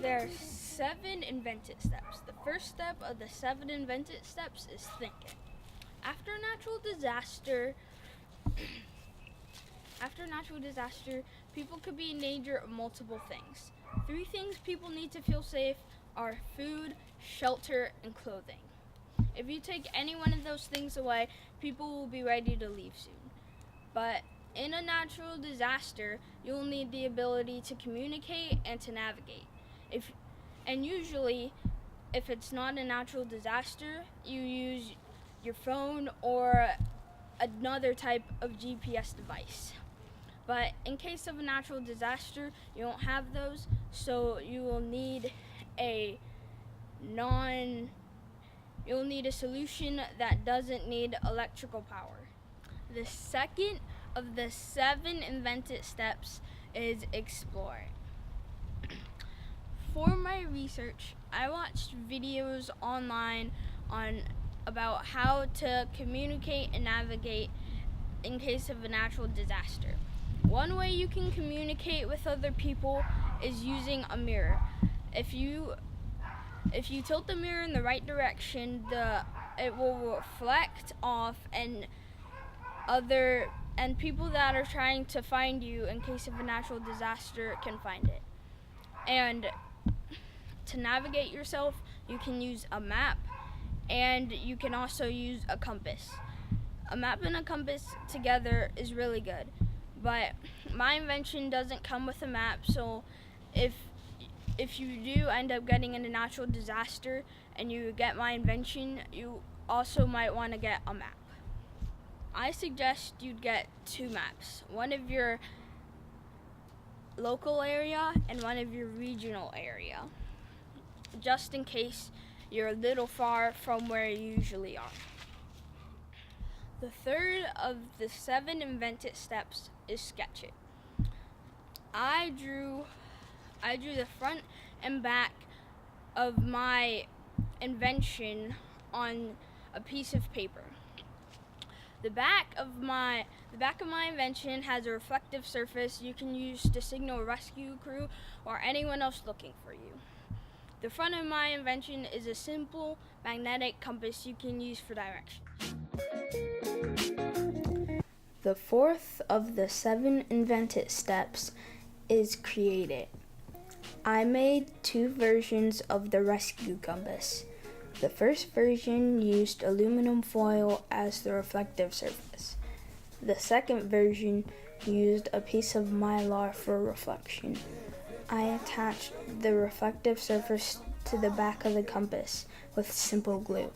There are 7 invented steps. The first step of the 7 invented steps is thinking. After a natural disaster, people could be in danger of multiple things. 3 things people need to feel safe are food, shelter, and clothing. If you take any one of those things away, people will be ready to leave soon. But in a natural disaster, you'll need the ability to communicate and to navigate. Usually, if it's not a natural disaster, you use your phone or another type of GPS device. But in case of a natural disaster, you don't have those, so you'll need a solution that doesn't need electrical power. The second of the 7 invented steps is exploring. For my research, I watched videos online about how to communicate and navigate in case of a natural disaster. One way you can communicate with other people is using a mirror. If you tilt the mirror in the right direction, it will reflect off, and people that are trying to find you in case of a natural disaster can find it. And to navigate yourself, you can use a map, and you can also use a compass. A map and a compass together is really good, but my invention doesn't come with a map, so if you do end up getting in a natural disaster and you get my invention, you also might want to get a map. I suggest you'd get 2 maps, one of your local area and one of your regional area, just in case you're a little far from where you usually are. The third of the 7 invented steps is sketch it. I drew the front and back of my invention on a piece of paper. The back of my invention has a reflective surface you can use to signal a rescue crew or anyone else looking for you. The front of my invention is a simple magnetic compass you can use for directions. The fourth of the 7 invented steps is create it. I made 2 versions of the rescue compass. The first version used aluminum foil as the reflective surface. The second version used a piece of mylar for reflection. I attached the reflective surface to the back of the compass with simple glue.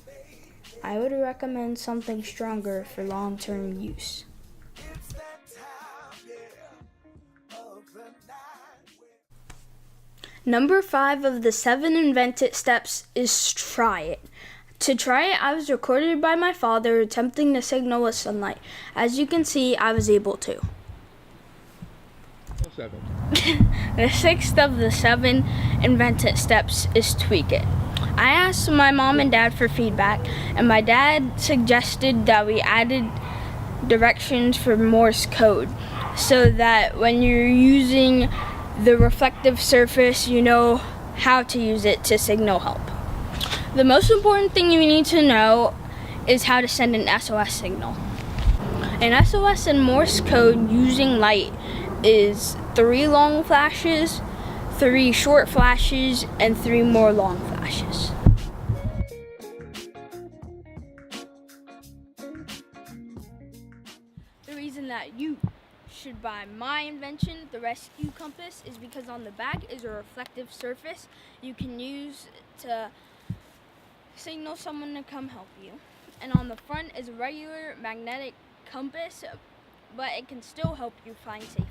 I would recommend something stronger for long-term use. Number 5 of the 7 invented steps is try it. To try it, I was recorded by my father attempting to signal with sunlight. As you can see, I was able to. 7. The 6th of the 7 invented steps is tweak it. I asked my mom and dad for feedback, and my dad suggested that we added directions for Morse code so that when you're using the reflective surface, you know how to use it to signal help. The most important thing you need to know is how to send an SOS signal. An SOS in Morse code using light is 3 long flashes, 3 short flashes, and 3 more long flashes. The reason that you should buy my invention, the rescue compass, is because on the back is a reflective surface you can use to signal someone to come help you. And on the front is a regular magnetic compass, but it can still help you find safety.